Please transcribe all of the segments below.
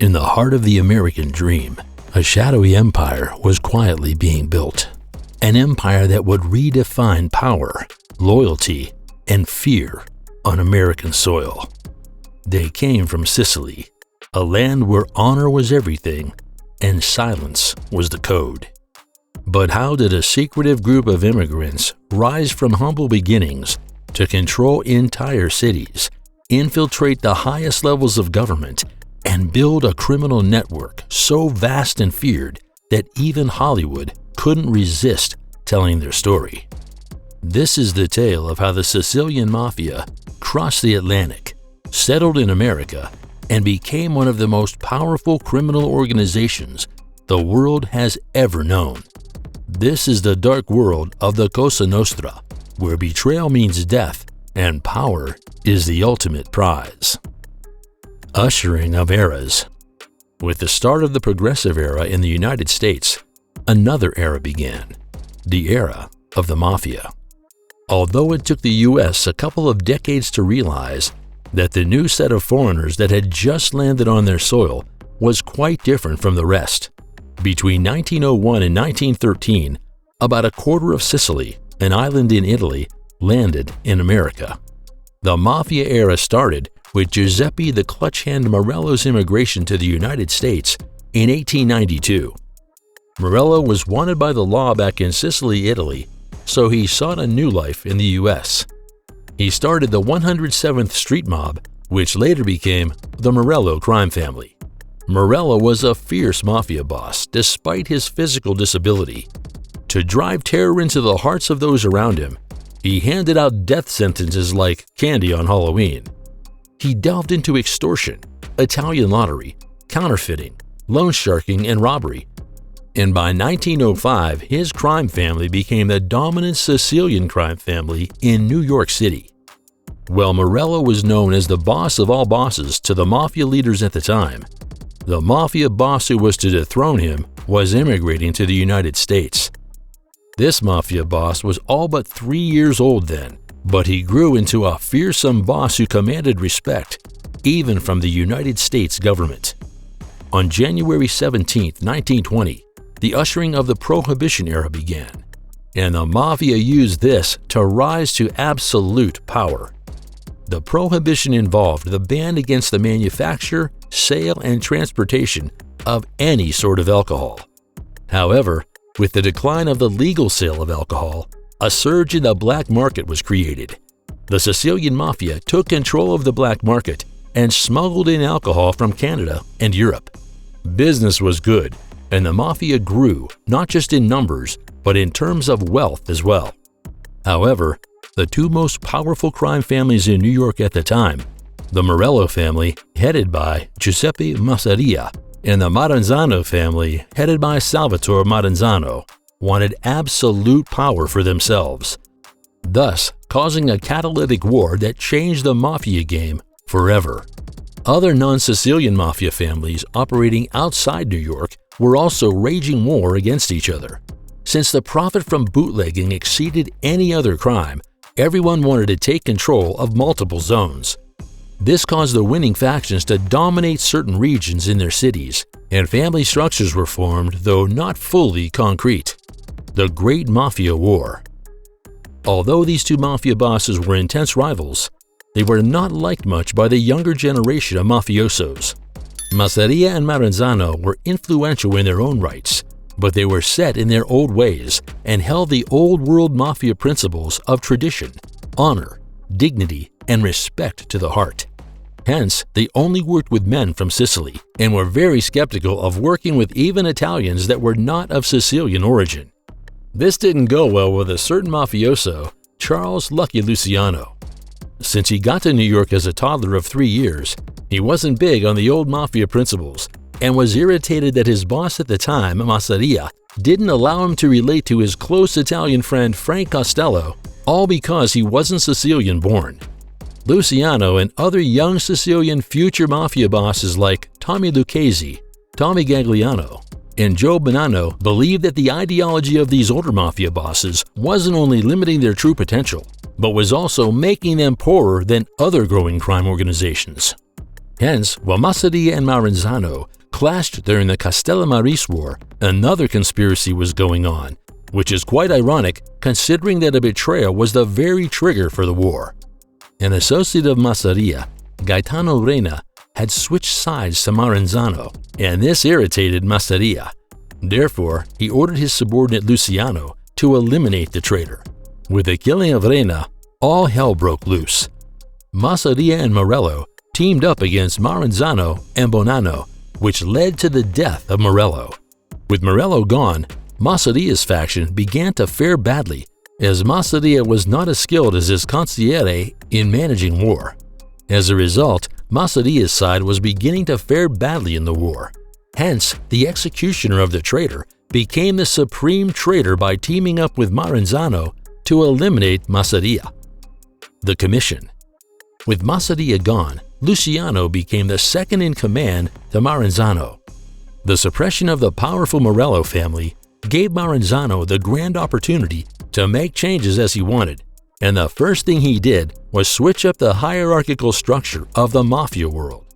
In the heart of the American dream, a shadowy empire was quietly being built. An empire that would redefine power, loyalty, and fear on American soil. They came from Sicily, a land where honor was everything and silence was the code. But how did a secretive group of immigrants rise from humble beginnings to control entire cities, infiltrate the highest levels of government, and build a criminal network so vast and feared that even Hollywood couldn't resist telling their story? This is the tale of how the Sicilian Mafia crossed the Atlantic, settled in America, and became one of the most powerful criminal organizations the world has ever known. This is the dark world of the Cosa Nostra, where betrayal means death and power is the ultimate prize. Ushering of Eras. With the start of the Progressive Era in the United States, another era began, the era of the Mafia. Although it took the U.S. a couple of decades to realize that the new set of foreigners that had just landed on their soil was quite different from the rest. Between 1901 and 1913, about a quarter of Sicily, an island in Italy, landed in America. The Mafia era started with Giuseppe the Clutch Hand Morello's immigration to the United States in 1892. Morello was wanted by the law back in Sicily, Italy, so he sought a new life in the U.S. He started the 107th Street Mob, which later became the Morello crime family. Morello was a fierce mafia boss despite his physical disability. To drive terror into the hearts of those around him, he handed out death sentences like candy on Halloween. He delved into extortion, Italian lottery, counterfeiting, loan sharking, and robbery. And by 1905, his crime family became the dominant Sicilian crime family in New York City. While Morello was known as the boss of all bosses to the mafia leaders at the time, the mafia boss who was to dethrone him was immigrating to the United States. This mafia boss was all but 3 years old then, but he grew into a fearsome boss who commanded respect, even from the United States government. On January 17, 1920, the ushering of the Prohibition era began, and the Mafia used this to rise to absolute power. The Prohibition involved the ban against the manufacture, sale, and transportation of any sort of alcohol. However, with the decline of the legal sale of alcohol, a surge in the black market was created. The Sicilian Mafia took control of the black market and smuggled in alcohol from Canada and Europe. Business was good, and the Mafia grew not just in numbers, but in terms of wealth as well. However, the two most powerful crime families in New York at the time, the Morello family, headed by Giuseppe Masseria, and the Maranzano family, headed by Salvatore Maranzano, wanted absolute power for themselves, thus causing a catalytic war that changed the Mafia game forever. Other non-Sicilian Mafia families operating outside New York were also waging war against each other. Since the profit from bootlegging exceeded any other crime, everyone wanted to take control of multiple zones. This caused the winning factions to dominate certain regions in their cities, and family structures were formed, though not fully concrete. The Great Mafia War. Although these two mafia bosses were intense rivals, they were not liked much by the younger generation of mafiosos. Masseria and Maranzano were influential in their own rights, but they were set in their old ways and held the old-world mafia principles of tradition, honor, dignity, and respect to the heart. Hence, they only worked with men from Sicily and were very skeptical of working with even Italians that were not of Sicilian origin. This didn't go well with a certain mafioso, Charles "Lucky" Luciano. Since he got to New York as a toddler of 3 years, he wasn't big on the old mafia principles and was irritated that his boss at the time, Masseria, didn't allow him to relate to his close Italian friend Frank Costello, all because he wasn't Sicilian born. Luciano and other young Sicilian future mafia bosses like Tommy Lucchese, Tommy Gagliano, and Joe Bonanno believed that the ideology of these older mafia bosses wasn't only limiting their true potential, but was also making them poorer than other growing crime organizations. Hence, while Masseria and Maranzano clashed during the Castellamarese War, another conspiracy was going on, which is quite ironic considering that a betrayal was the very trigger for the war. An associate of Masseria, Gaetano Reina, had switched sides to Maranzano, and this irritated Masseria. Therefore, he ordered his subordinate Luciano to eliminate the traitor. With the killing of Reina, all hell broke loose. Masseria and Morello teamed up against Maranzano and Bonanno, which led to the death of Morello. With Morello gone, Masseria's faction began to fare badly, as Masseria was not as skilled as his consigliere in managing war. As a result, Masseria's side was beginning to fare badly in the war. Hence, the executioner of the traitor became the supreme traitor by teaming up with Maranzano to eliminate Masseria. The Commission. With Masseria gone, Luciano became the second in command to Maranzano. The suppression of the powerful Morello family gave Maranzano the grand opportunity to make changes as he wanted, and the first thing he did was switch up the hierarchical structure of the mafia world.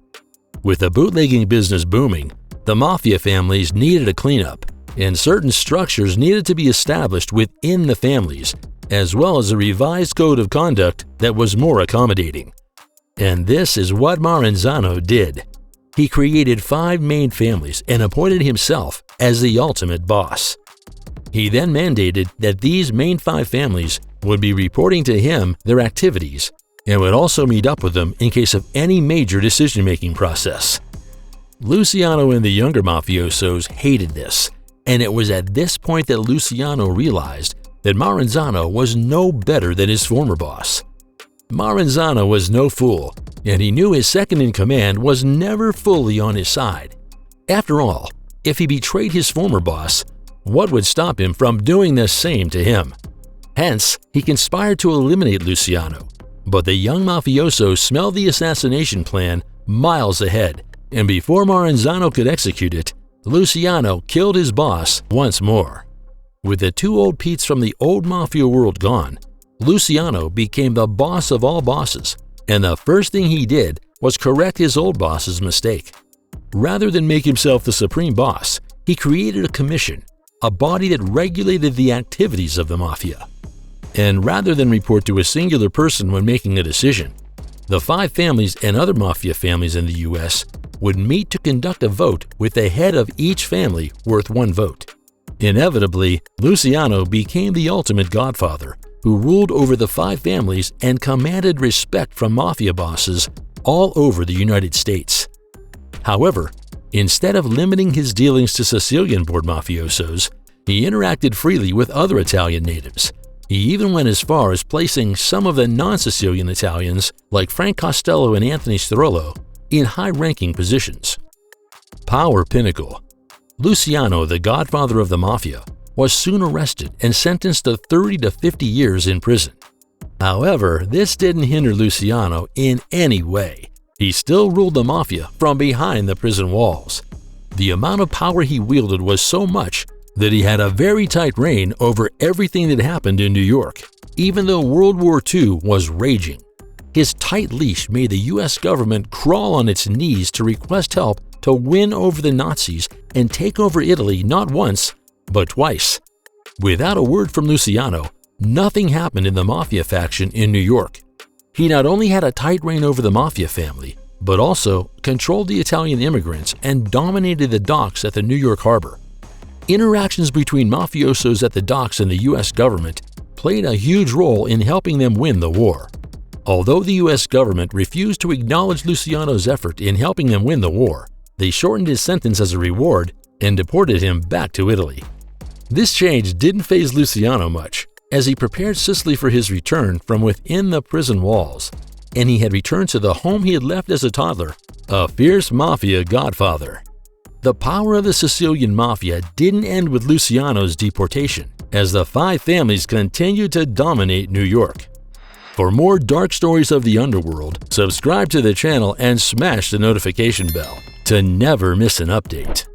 With the bootlegging business booming, the mafia families needed a cleanup, and certain structures needed to be established within the families, as well as a revised code of conduct that was more accommodating. And this is what Maranzano did. He created 5 main families and appointed himself as the ultimate boss. He then mandated that these main 5 families would be reporting to him their activities and would also meet up with them in case of any major decision-making process. Luciano and the younger mafiosos hated this, and it was at this point that Luciano realized that Maranzano was no better than his former boss. Maranzano was no fool, and he knew his second-in-command was never fully on his side. After all, if he betrayed his former boss, what would stop him from doing the same to him? Hence, he conspired to eliminate Luciano, but the young mafioso smelled the assassination plan miles ahead, and before Maranzano could execute it, Luciano killed his boss once more. With the 2 old Petes from the old mafia world gone, Luciano became the boss of all bosses, and the first thing he did was correct his old boss's mistake. Rather than make himself the supreme boss, he created a commission, a body that regulated the activities of the mafia. And rather than report to a singular person when making a decision, the 5 families and other mafia families in the US would meet to conduct a vote with the head of each family worth 1 vote. Inevitably, Luciano became the ultimate godfather, who ruled over the 5 families and commanded respect from mafia bosses all over the United States. However, instead of limiting his dealings to Sicilian-born mafiosos, he interacted freely with other Italian natives. He even went as far as placing some of the non-Sicilian Italians, like Frank Costello and Anthony Strollo, in high-ranking positions. Power Pinnacle. Luciano, the godfather of the mafia, was soon arrested and sentenced to 30 to 50 years in prison. However, this didn't hinder Luciano in any way. He still ruled the mafia from behind the prison walls. The amount of power he wielded was so much that he had a very tight reign over everything that happened in New York, even though World War II was raging. His tight leash made the US government crawl on its knees to request help to win over the Nazis and take over Italy not once, but twice. Without a word from Luciano, nothing happened in the mafia faction in New York. He not only had a tight reign over the mafia family, but also controlled the Italian immigrants and dominated the docks at the New York harbor. Interactions between mafiosos at the docks and the US government played a huge role in helping them win the war. Although the US government refused to acknowledge Luciano's effort in helping them win the war, they shortened his sentence as a reward and deported him back to Italy. This change didn't faze Luciano much, as he prepared Sicily for his return from within the prison walls, and he had returned to the home he had left as a toddler, a fierce mafia godfather. The power of the Sicilian Mafia didn't end with Luciano's deportation, as the 5 families continued to dominate New York. For more dark stories of the underworld, subscribe to the channel and smash the notification bell to never miss an update.